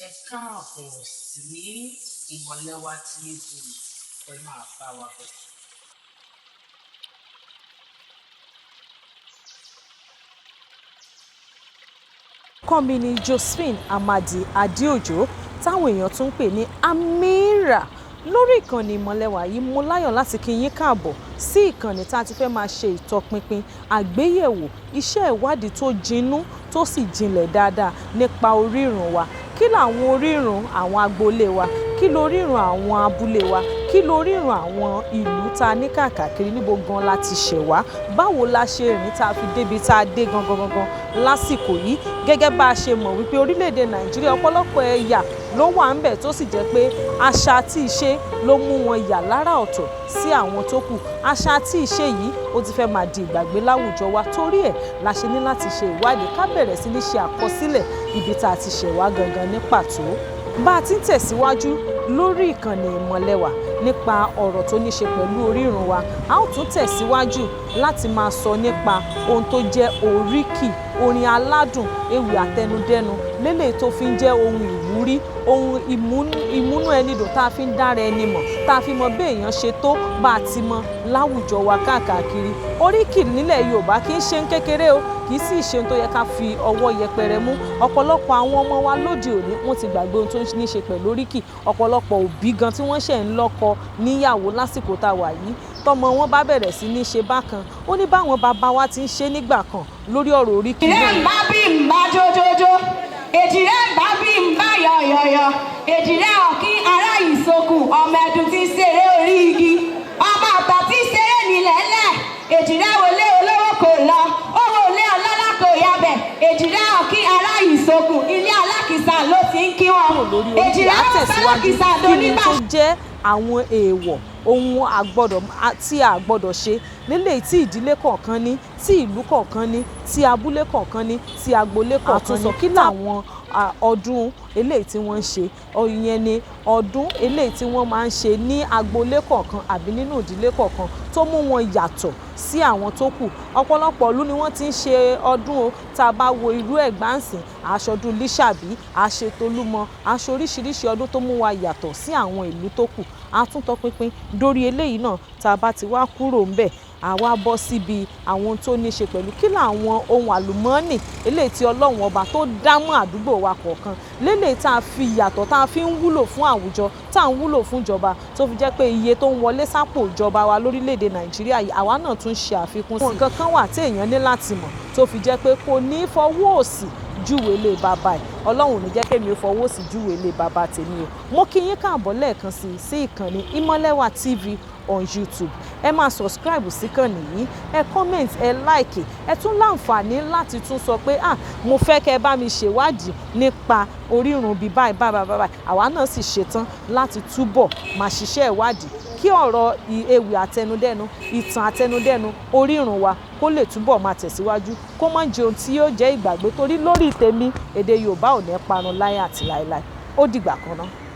Ẹ káàbọ̀ sí Imolewa TV, ẹ máa bá wa bọ̀. Orúkọ mi ni Josephine Amadi Adéòjò táwọn èèyàn tún ń pè ní Amira. Lórí ìkànnì Imolewa yìí mo láyọ̀ láti kí yín káàbọ̀ sí ìkànnì tá a ti fẹ́ máa ṣe ìtọpinpin àgbéyẹ̀wò iṣẹ́ ìwádìí tó jinú tó sì jinlẹ̀ dáadáa nípa orírun wa. Kí làwọn orírun àwọn agboolé wa? Kí lorírun àwọn abúlé wa? Kí lorírun àwọn ìlú tá a ní káàkiri níbo gan la ti ṣẹ̀ wá? Báwo la ṣe rìn tá a fi débi tá a dé gangan lásìkò yìí? Gẹ́gẹ́ bá a ṣe mọ̀ wípé orílẹ̀-èdè Nàìjíríà ọ̀pọ̀lọpọ̀ ẹ̀yà ló wà ńbẹ̀ tó sì jẹ́ pé àṣà àti ìṣe ló mú wọn yà lára ọ̀tọ̀ sí àwọn tó kù. Àṣà àti ìṣe yìí ó ti fẹ́ máa di ìgbàgbé láwùjọ wa, torí ẹ̀ la ṣe ní láti ṣe ìwádìí ká bẹ̀rẹ̀ sí ní ṣe àkọsílẹ̀ ibi tá a ti ṣẹ̀ wá gangan ní pàtó. Bá a ti ń tẹ̀síwájú lórí ìkànnì Imolewa nípa ọ̀rọ̀ tó ní ṣe pẹ̀lú orírun wa, a ó tún tẹ̀síwájú láti máa sọ nípa ohun tó jẹ́ oríkì, orin aládùn, ewì àtẹnudẹ́nu lélẹ̀ tó fi ń jẹ́ ohun ìwúrí, ohun ìmúnú ẹni dùn tá a fi ń dára ẹni mọ̀, tá a fi mọ bí èèyàn ṣe tó bá a ti mọ láwùjọ wa káàkiri. Oríkì nílẹ̀ Yorùbá kì í ṣe ń kékeré o, kì í sì ṣe ohun tó yẹ ká fi ọwọ́ yẹpẹrẹ mú. Ọ̀pọ̀lọpọ̀ àwọn ọmọ wa lóde òní wọ́n ti gbàgbé ohun tó ní ṣe pẹ̀lú oríkì. Ọ̀pọ̀lọpọ̀ òbí gan tí wọ́n ṣẹ̀ ń lọ́kọ níyàwó lásìkò tá a wà yìí, tọmọ wọn bá bẹ̀rẹ̀ sí ní ṣe bákan, ó ní báwọn bàbá wa ti ń ṣe nígbà kan lórí ọ̀rọ̀ oríkì náà. Èjìrẹ́ ń bá bí ń bá jójójó, èjìrẹ́ ń bá bí ń bá yọ̀yọ̀yọ̀, èjìrẹ́ ọ̀kí ará ìsokùn, ọmọ ẹ̀dùn ti ṣeré orí igi, ọmọ àgbà ti ṣeré nílẹ̀ẹ́lẹ̀, èjìrẹ́ wọlé olówó kò lọ, owó olé ọlọ́lá kò yabẹ̀, èjìrẹ́ ọ̀kí ará ìsokùn, ilé alákìsà ló ti ń kí wọn. Èjìrẹ́ wọn fẹ́ lákìsà dóníbà. Kí ni tó jẹ́ àwọn èèwọ̀ ohun tí a gbọ́dọ̀ ṣe lélẹ̀ tí ìdílé kọ̀ọ̀kan ní, tí ìlú kọ̀ọ̀kan ní, tí abúlé kọ̀ọ̀kan ní, tí agboolé kọ̀ọ̀kan ní? Kí làwọn ọdún eléyìí tí wọ́n ń ṣe? Ìyẹn ni ọdún eléyìí tí wọ́n máa ń ṣe ní agboolé kọ̀ọ̀kan àbí nínú ìdílé kọ̀ọ̀kan tó mú wọn yàtọ̀ sí àwọn tó kù. Ọ̀pọ̀lọpọ̀ ìlú ni wọ́n ti ń ṣe ọdún o. Tá a bá wo irú Ẹ̀gbáǹsìn, aṣọdún Lísàbí, aṣetolúmọ, aṣọ oríṣiríṣi ọdún tó mú wa yàtọ̀ sí àwọn ìlú tó kù. A tún tọpinpin dórí eléyìí náà tá a bá ti wá kúrò ńbẹ̀. Àwa bọ́ síbi àwọn tó ní ṣe pẹ̀lú kí làwọn ohun àlùmọ́ọ́nì eléyìí tí Ọlọ́run ọba tó dá mọ́ àdúgbò wa kọ̀ọ̀kan lélẹ̀ tá a fi yàtọ̀, tá a fi ń wúlò fún àwùjọ, tá a ń wúlò fún ìjọba, tó fi jẹ́ pé iye tó ń wọlé sápò ìjọba wa lórílẹ̀‐èdè Nàìjíríà yìí àwa náà tún ṣe àfikún sí. Nǹkan kan wà tí èèyàn ní láti mọ̀ tó fi jẹ́ pé kò ní fọwọ́ òsì júwe ilé bàbá ẹ̀. Ọlọ́run ní jẹ́ kémi ó fọwọ́ òsì júwe ilé bàbá tèmi o. Mo kí yín káàbọ̀ lẹ́ẹ̀kan sí ìkànnì Imolewa TV on YouTube. Ẹ máa subscribe sí ìkànnì yìí, ẹ comment, ẹ like, ẹ tún láǹfààní láti tún sọ pé mo fẹ́ kẹ́ bá mi ṣèwádìí nípa orírun bíi báyìí. Àwa náà sì ṣetán láti túbọ̀ máa ṣiṣẹ́ ìwádìí kí ọ̀rọ̀ ewì àtẹnudẹ́nu, ìtàn àtẹnudẹ́nu orírun wa kó lè túbọ̀ máa tẹ̀síwájú, kó má jẹ́ ohun tí yóò jẹ́ ìgbàgbé, torí lórí tèmi èdè Yorùbá ò ní parun láyé àti láéláé. Ó dìgbà kan náà.